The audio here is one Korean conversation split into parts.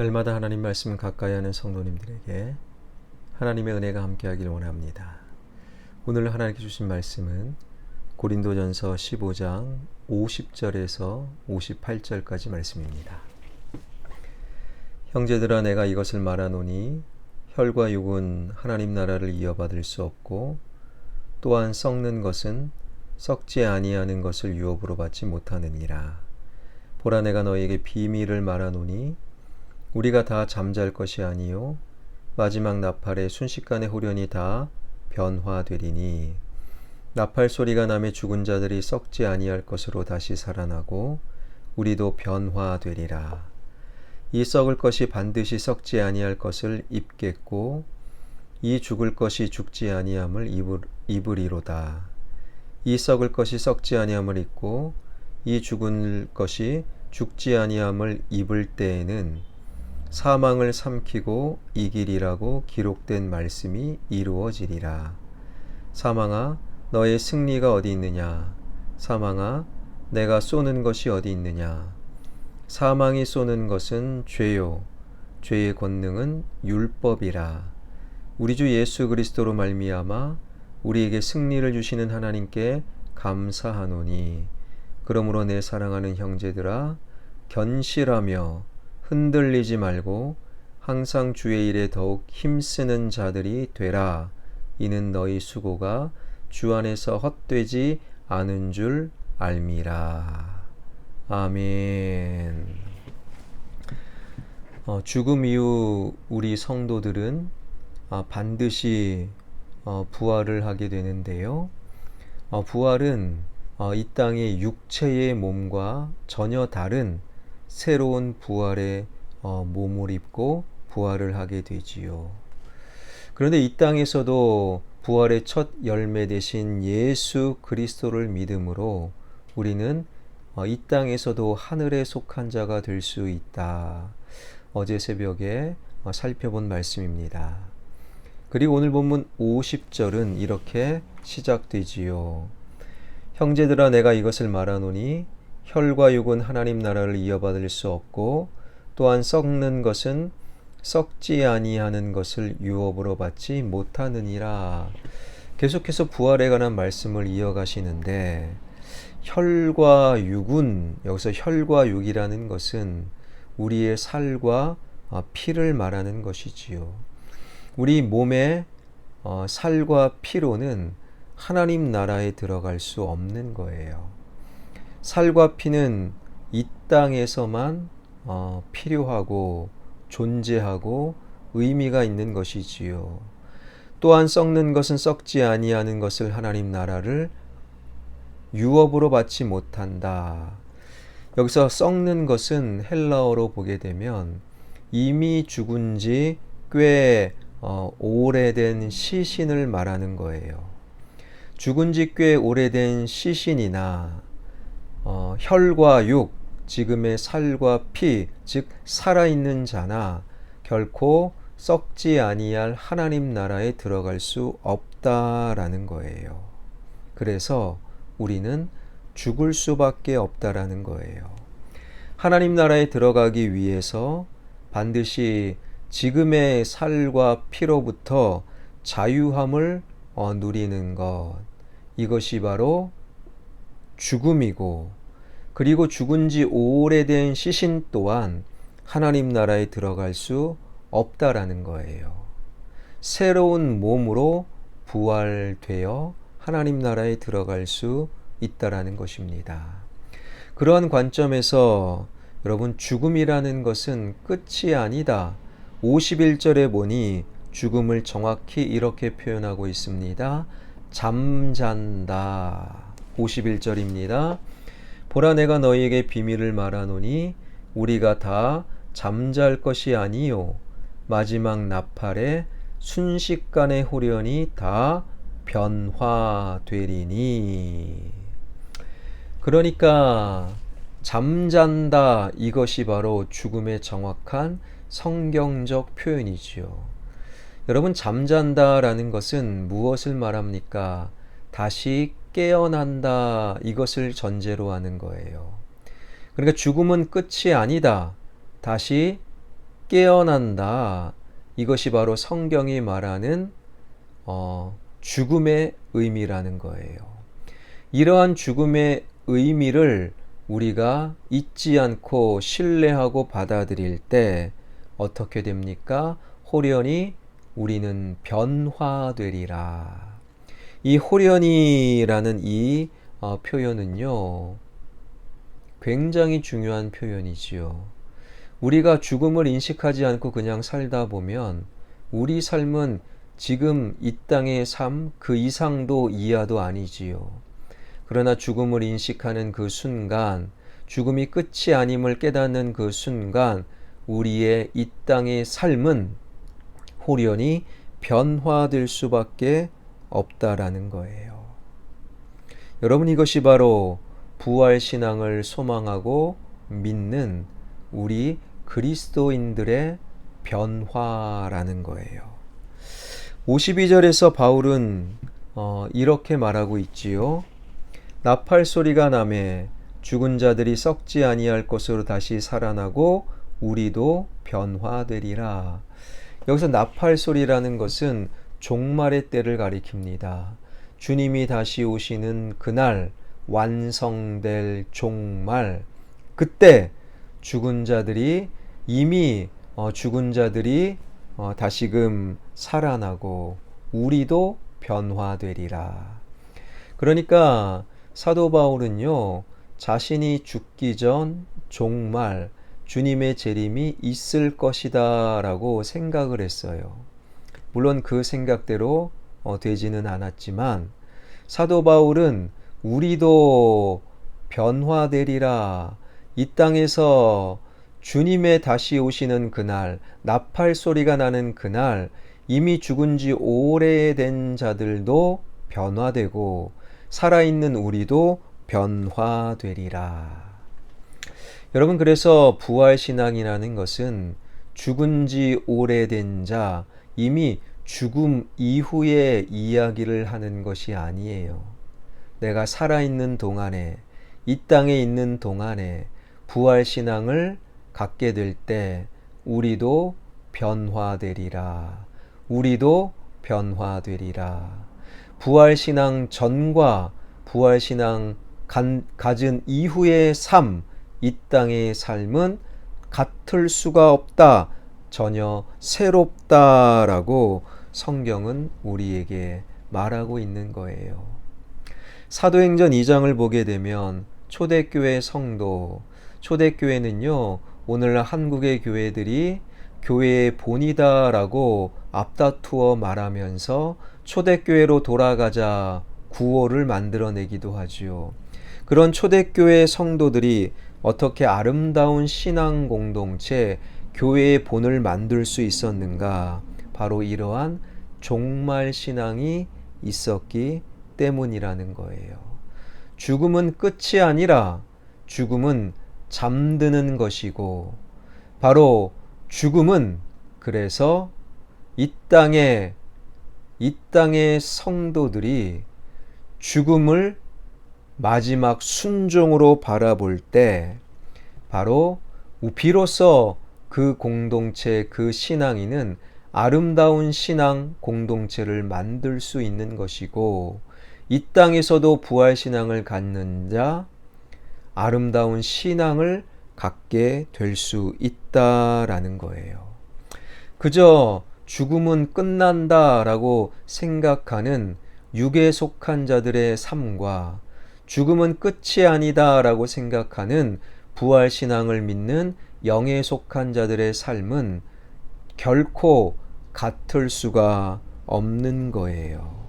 날마다 하나님 말씀 가까이 하는 성도님들에게 하나님의 은혜가 함께하길 원합니다. 오늘 하나님께 주신 말씀은 고린도전서 15장 50절에서 58절까지 말씀입니다. 형제들아, 내가 이것을 말하노니 혈과 육은 하나님 나라를 이어받을 수 없고, 또한 썩는 것은 썩지 아니하는 것을 유업으로 받지 못하느니라. 보라, 내가 너희에게 비밀을 말하노니 우리가 다 잠잘 것이 아니요 마지막 나팔에 순식간에 후련히 다 변화되리니, 나팔 소리가 나매 죽은 자들이 썩지 아니할 것으로 다시 살아나고 우리도 변화되리라. 이 썩을 것이 반드시 썩지 아니할 것을 입겠고, 이 죽을 것이 죽지 아니함을 입으리로다. 이 썩을 것이 썩지 아니함을 입고 이 죽을 것이 죽지 아니함을 입을 때에는 사망을 삼키고 이기리라고 기록된 말씀이 이루어지리라. 사망아, 너의 승리가 어디 있느냐? 사망아, 내가 쏘는 것이 어디 있느냐? 사망이 쏘는 것은 죄요, 죄의 권능은 율법이라. 우리 주 예수 그리스도로 말미암아 우리에게 승리를 주시는 하나님께 감사하노니, 그러므로 내 사랑하는 형제들아, 견실하며 흔들리지 말고 항상 주의 일에 더욱 힘쓰는 자들이 되라. 이는 너희 수고가 주 안에서 헛되지 않은 줄 알미라. 아멘. 죽음 이후 우리 성도들은 반드시 부활을 하게 되는데요. 부활은 이 땅의 육체의 몸과 전혀 다른 새로운 부활의 몸을 입고 부활을 하게 되지요. 그런데 이 땅에서도 부활의 첫 열매 되신 예수 그리스도를 믿음으로 우리는 이 땅에서도 하늘에 속한 자가 될 수 있다. 어제 새벽에 살펴본 말씀입니다. 그리고 오늘 본문 50절은 이렇게 시작되지요. 형제들아, 내가 이것을 말하노니 혈과 육은 하나님 나라를 이어받을 수 없고, 또한 썩는 것은 썩지 아니하는 것을 유업으로 받지 못하느니라. 계속해서 부활에 관한 말씀을 이어가시는데, 혈과 육은, 여기서 혈과 육이라는 것은 우리의 살과 피를 말하는 것이지요. 우리 몸의 살과 피로는 하나님 나라에 들어갈 수 없는 거예요. 살과 피는 이 땅에서만 필요하고 존재하고 의미가 있는 것이지요. 또한 썩는 것은 썩지 아니하는 것을 하나님 나라를 유업으로 받지 못한다. 여기서 썩는 것은 헬라어로 보게 되면 이미 죽은 지 꽤 오래된 시신을 말하는 거예요. 죽은 지 꽤 오래된 시신이나 혈과 육, 지금의 살과 피, 즉 살아있는 자나 결코 썩지 아니할 하나님 나라에 들어갈 수 없다라는 거예요. 그래서 우리는 죽을 수밖에 없다라는 거예요. 하나님 나라에 들어가기 위해서 반드시 지금의 살과 피로부터 자유함을 누리는 것, 이것이 바로 죽음이고, 그리고 죽은 지 오래된 시신 또한 하나님 나라에 들어갈 수 없다라는 거예요. 새로운 몸으로 부활되어 하나님 나라에 들어갈 수 있다라는 것입니다. 그러한 관점에서 여러분, 죽음이라는 것은 끝이 아니다. 51절에 보니 죽음을 정확히 이렇게 표현하고 있습니다. 잠잔다. 51절입니다. 보라, 내가 너희에게 비밀을 말하노니 우리가 다 잠잘 것이 아니요 마지막 나팔에 순식간에 후련히 다 변화되리니. 그러니까 잠잔다, 이것이 바로 죽음의 정확한 성경적 표현이지요. 여러분, 잠잔다라는 것은 무엇을 말합니까? 다시 깨어난다, 이것을 전제로 하는 거예요. 그러니까 죽음은 끝이 아니다. 다시 깨어난다. 이것이 바로 성경이 말하는 죽음의 의미라는 거예요. 이러한 죽음의 의미를 우리가 잊지 않고 신뢰하고 받아들일 때 어떻게 됩니까? 호련히 우리는 변화되리라. 이 호련히라는 이 표현은요, 굉장히 중요한 표현이지요. 우리가 죽음을 인식하지 않고 그냥 살다 보면 우리 삶은 지금 이 땅의 삶 그 이상도 이하도 아니지요. 그러나 죽음을 인식하는 그 순간, 죽음이 끝이 아님을 깨닫는 그 순간 우리의 이 땅의 삶은 호련히 변화될 수밖에 없다라는 거예요. 여러분, 이것이 바로 부활신앙을 소망하고 믿는 우리 그리스도인들의 변화라는 거예요. 52절에서 바울은 이렇게 말하고 있지요. 나팔 소리가 나매 죽은 자들이 썩지 아니할 것으로 다시 살아나고 우리도 변화되리라. 여기서 나팔 소리라는 것은 종말의 때를 가리킵니다. 주님이 다시 오시는 그날 완성될 종말, 그때 죽은 자들이 이미 죽은 자들이 다시금 살아나고 우리도 변화되리라. 그러니까 사도 바울은요, 자신이 죽기 전 종말 주님의 재림이 있을 것이다 라고 생각을 했어요. 물론 그 생각대로 되지는 않았지만 사도 바울은 우리도 변화되리라, 이 땅에서 주님의 다시 오시는 그날, 나팔 소리가 나는 그날 이미 죽은 지 오래된 자들도 변화되고 살아있는 우리도 변화되리라. 여러분, 그래서 부활신앙이라는 것은 죽은 지 오래된 자, 이미 죽음 이후의 이야기를 하는 것이 아니에요. 내가 살아있는 동안에, 이 땅에 있는 동안에 부활신앙을 갖게 될 때 우리도 변화되리라. 우리도 변화되리라. 부활신앙 전과 부활신앙 가진 이후의 삶, 이 땅의 삶은 같을 수가 없다. 전혀 새롭다라고 성경은 우리에게 말하고 있는 거예요. 사도행전 2장을 보게 되면 초대교회 성도, 초대교회는요, 오늘날 한국의 교회들이 교회의 본이다라고 앞다투어 말하면서 초대교회로 돌아가자 구호를 만들어내기도 하지요. 그런 초대교회 성도들이 어떻게 아름다운 신앙 공동체, 교회의 본을 만들 수 있었는가? 바로 이러한 종말 신앙이 있었기 때문이라는 거예요. 죽음은 끝이 아니라 죽음은 잠드는 것이고, 바로 죽음은 그래서 이 땅의 성도들이 죽음을 마지막 순종으로 바라볼 때 바로 비로소 그 공동체, 그 신앙인은 아름다운 신앙 공동체를 만들 수 있는 것이고, 이 땅에서도 부활신앙을 갖는 자, 아름다운 신앙을 갖게 될 수 있다라는 거예요. 그저 죽음은 끝난다라고 생각하는 육에 속한 자들의 삶과 죽음은 끝이 아니다라고 생각하는 부활신앙을 믿는 영에 속한 자들의 삶은 결코 같을 수가 없는 거예요.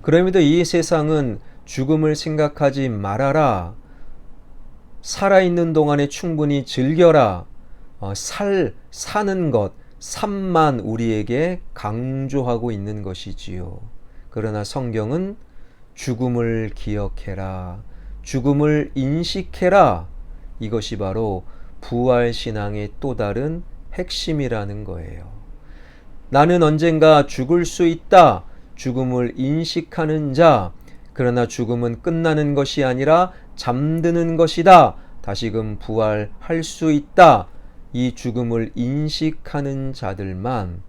그럼에도 이 세상은 죽음을 생각하지 말아라, 살아있는 동안에 충분히 즐겨라, 사는 것, 삶만 우리에게 강조하고 있는 것이지요. 그러나 성경은 죽음을 기억해라, 죽음을 인식해라, 이것이 바로 부활신앙의 또 다른 핵심이라는 거예요. 나는 언젠가 죽을 수 있다, 죽음을 인식하는 자, 그러나 죽음은 끝나는 것이 아니라 잠드는 것이다, 다시금 부활할 수 있다, 이 죽음을 인식하는 자들만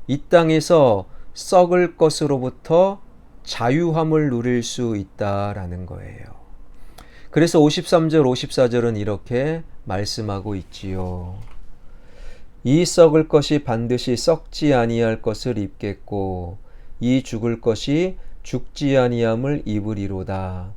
이 땅에서 썩을 것으로부터 자유함을 누릴 수 있다라는 거예요. 그래서 53절, 54절은 이렇게 말씀하고 있지요. 이 썩을 것이 반드시 썩지 아니할 것을 입겠고 이 죽을 것이 죽지 아니함을 입으리로다.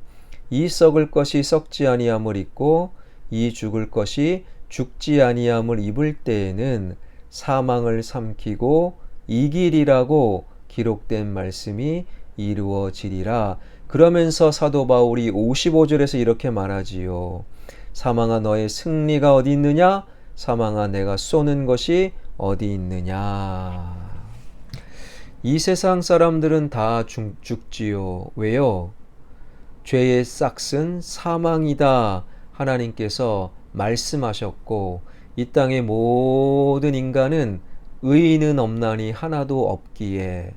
이 썩을 것이 썩지 아니함을 입고 이 죽을 것이 죽지 아니함을 입을 때에는 사망을 삼키고 이기리라고 기록된 말씀이 이루어지리라. 그러면서 사도 바울이 55절에서 이렇게 말하지요. 사망아 너의 승리가 어디 있느냐? 사망아 내가 쏘는 것이 어디 있느냐? 이 세상 사람들은 다 죽지요. 왜요? 죄의 싹은 사망이다. 하나님께서 말씀하셨고 이 땅의 모든 인간은 의인은 없나니 하나도 없기에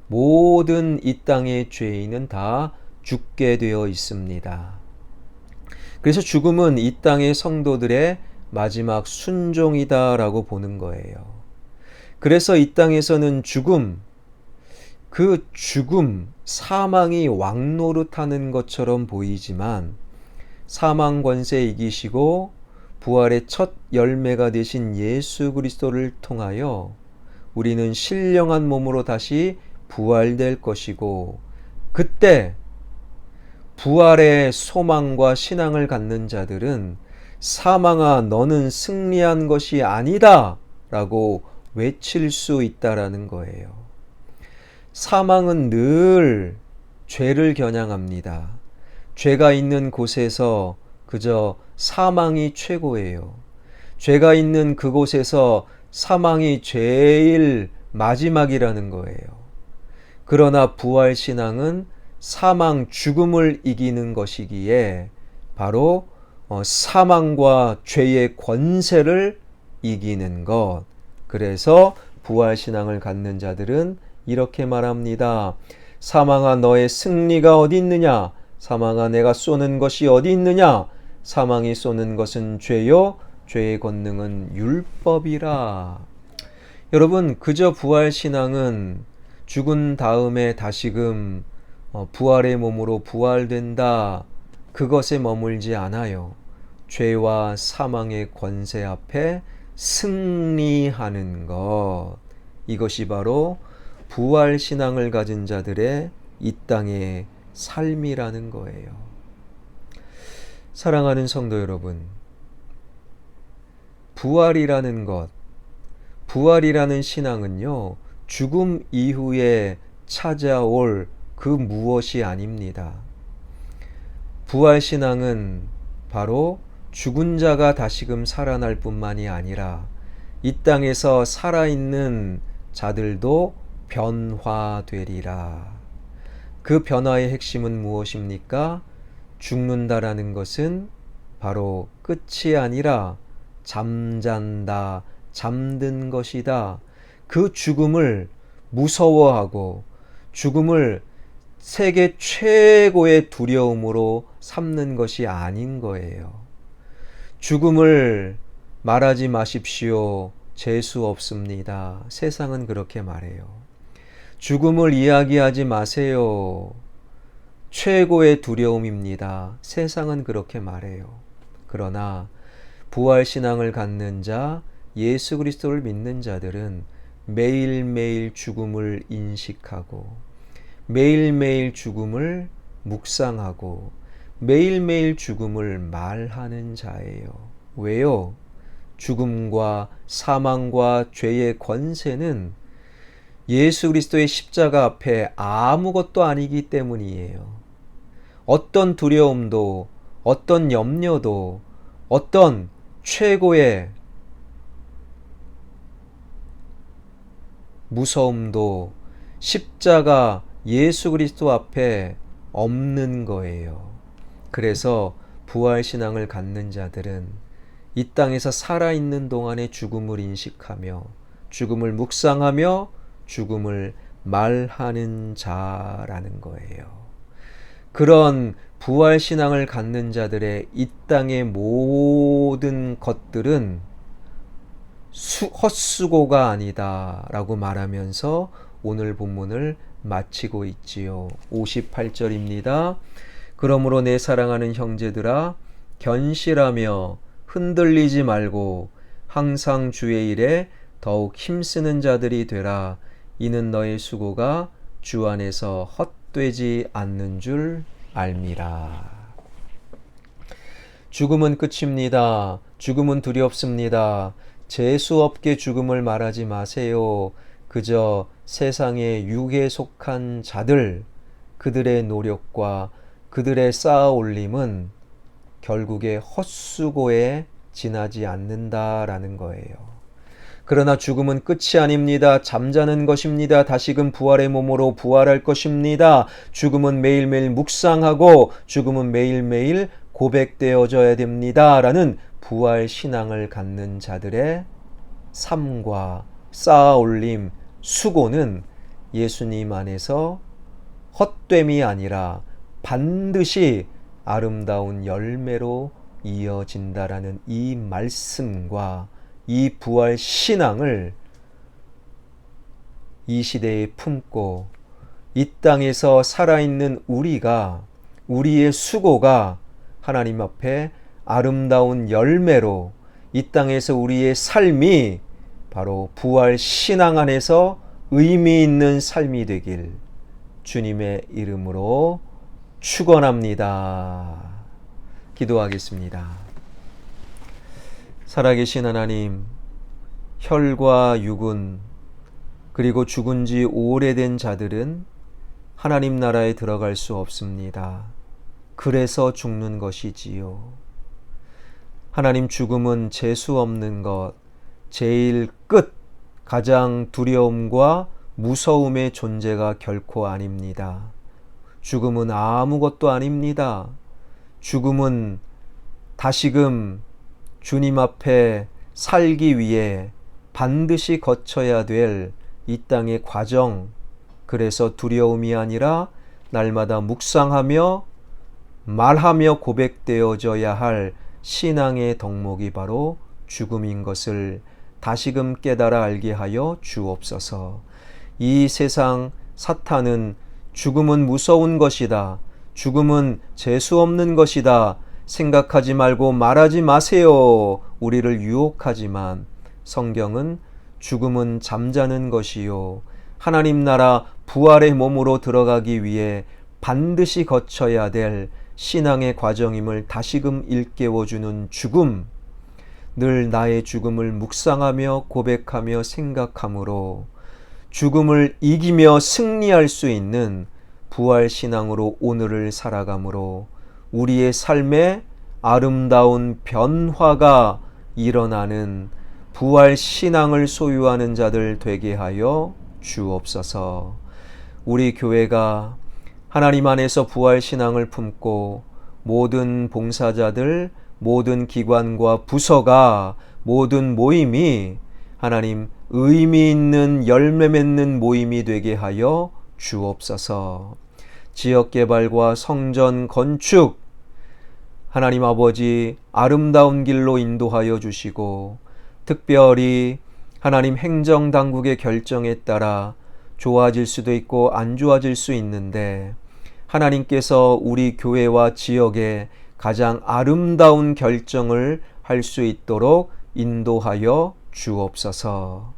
모든 이 땅의 죄인은 다 죽게 되어 있습니다. 그래서 죽음은 이 땅의 성도들의 마지막 순종이다라고 보는 거예요. 그래서 이 땅에서는 그 죽음, 사망이 왕노릇하는 것처럼 보이지만 사망 권세 이기시고 부활의 첫 열매가 되신 예수 그리스도를 통하여 우리는 신령한 몸으로 다시 부활될 것이고 그때 부활의 소망과 신앙을 갖는 자들은 사망아 너는 승리한 것이 아니다 라고 외칠 수 있다라는 거예요. 사망은 늘 죄를 겨냥합니다. 죄가 있는 곳에서 그저 사망이 최고예요. 죄가 있는 그곳에서 사망이 제일 마지막이라는 거예요. 그러나 부활신앙은 사망, 죽음을 이기는 것이기에 바로 사망과 죄의 권세를 이기는 것. 그래서 부활신앙을 갖는 자들은 이렇게 말합니다. 사망아 너의 승리가 어디 있느냐? 사망아 내가 쏘는 것이 어디 있느냐? 사망이 쏘는 것은 죄요 죄의 권능은 율법이라. 여러분 그저 부활신앙은 죽은 다음에 다시금 부활의 몸으로 부활된다 그것에 머물지 않아요. 죄와 사망의 권세 앞에 승리하는 것, 이것이 바로 부활신앙을 가진 자들의 이 땅의 삶이라는 거예요. 사랑하는 성도 여러분, 부활이라는 것, 부활이라는 신앙은요, 죽음 이후에 찾아올 그 무엇이 아닙니다. 부활신앙은 바로 죽은 자가 다시금 살아날 뿐만이 아니라 이 땅에서 살아있는 자들도 변화되리라. 그 변화의 핵심은 무엇입니까? 죽는다라는 것은 바로 끝이 아니라 잠잔다, 잠든 것이다. 그 죽음을 무서워하고 죽음을 세계 최고의 두려움으로 삼는 것이 아닌 거예요. 죽음을 말하지 마십시오. 재수 없습니다. 세상은 그렇게 말해요. 죽음을 이야기하지 마세요. 최고의 두려움입니다. 세상은 그렇게 말해요. 그러나 부활신앙을 갖는 자, 예수 그리스도를 믿는 자들은 매일매일 죽음을 인식하고 매일매일 죽음을 묵상하고 매일매일 죽음을 말하는 자예요. 왜요? 죽음과 사망과 죄의 권세는 예수 그리스도의 십자가 앞에 아무것도 아니기 때문이에요. 어떤 두려움도, 어떤 염려도, 어떤 최고의 무서움도 십자가 예수 그리스도 앞에 없는 거예요. 그래서 부활신앙을 갖는 자들은 이 땅에서 살아있는 동안에 죽음을 인식하며 죽음을 묵상하며 죽음을 말하는 자라는 거예요. 그런 부활신앙을 갖는 자들의 이 땅의 모든 것들은 헛수고가 아니다 라고 말하면서 오늘 본문을 마치고 있지요. 58절입니다. 그러므로 내 사랑하는 형제들아 견실하며 흔들리지 말고 항상 주의 일에 더욱 힘쓰는 자들이 되라. 이는 너의 수고가 주 안에서 헛되지 않는 줄 알미라. 죽음은 끝입니다. 죽음은 두렵습니다. 재수없게 죽음을 말하지 마세요. 그저 세상의 육에 속한 자들, 그들의 노력과 그들의 쌓아올림은 결국에 헛수고에 지나지 않는다라는 거예요. 그러나 죽음은 끝이 아닙니다. 잠자는 것입니다. 다시금 부활의 몸으로 부활할 것입니다. 죽음은 매일매일 묵상하고 죽음은 매일매일 고백되어져야 됩니다. 라는 부활 신앙을 갖는 자들의 삶과 쌓아올림, 수고는 예수님 안에서 헛됨이 아니라 반드시 아름다운 열매로 이어진다라는 이 말씀과 이 부활 신앙을 이 시대에 품고 이 땅에서 살아있는 우리가, 우리의 수고가 하나님 앞에 아름다운 열매로 이 땅에서 우리의 삶이 바로 부활 신앙 안에서 의미 있는 삶이 되길 주님의 이름으로 축원합니다. 기도하겠습니다. 살아계신 하나님, 혈과 육은 그리고 죽은 지 오래된 자들은 하나님 나라에 들어갈 수 없습니다. 그래서 죽는 것이지요. 하나님, 죽음은 재수 없는 것, 제일 끝, 가장 두려움과 무서움의 존재가 결코 아닙니다. 죽음은 아무것도 아닙니다. 죽음은 다시금 주님 앞에 살기 위해 반드시 거쳐야 될 이 땅의 과정, 그래서 두려움이 아니라 날마다 묵상하며 말하며 고백되어져야 할 신앙의 덕목이 바로 죽음인 것을 다시금 깨달아 알게 하여 주옵소서. 이 세상 사탄은 죽음은 무서운 것이다, 죽음은 재수 없는 것이다 생각하지 말고 말하지 마세요. 우리를 유혹하지만 성경은 죽음은 잠자는 것이요, 하나님 나라 부활의 몸으로 들어가기 위해 반드시 거쳐야 될 신앙의 과정임을 다시금 일깨워주는 죽음, 늘 나의 죽음을 묵상하며 고백하며 생각함으로 죽음을 이기며 승리할 수 있는 부활 신앙으로 오늘을 살아감으로 우리의 삶에 아름다운 변화가 일어나는 부활 신앙을 소유하는 자들 되게 하여 주옵소서. 우리 교회가 하나님 안에서 부활 신앙을 품고 모든 봉사자들, 모든 기관과 부서가, 모든 모임이 하나님 의미 있는 열매 맺는 모임이 되게 하여 주옵소서. 지역개발과 성전 건축, 하나님 아버지 아름다운 길로 인도하여 주시고, 특별히 하나님 행정당국의 결정에 따라 좋아질 수도 있고 안 좋아질 수 있는데 하나님께서 우리 교회와 지역에 가장 아름다운 결정을 할 수 있도록 인도하여 주옵소서.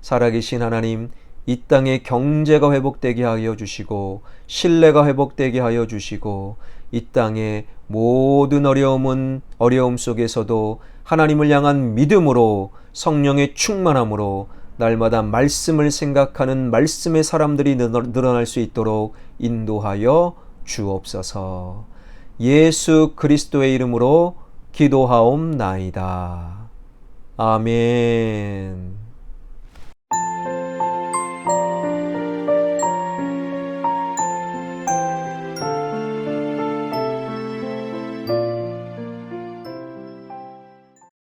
살아계신 하나님, 이 땅의 경제가 회복되게 하여 주시고 신뢰가 회복되게 하여 주시고 이 땅의 모든 어려움 속에서도 하나님을 향한 믿음으로 성령의 충만함으로 날마다 말씀을 생각하는 말씀의 사람들이 늘어날 수 있도록 인도하여 주옵소서. 예수 그리스도의 이름으로 기도하옵나이다. 아멘.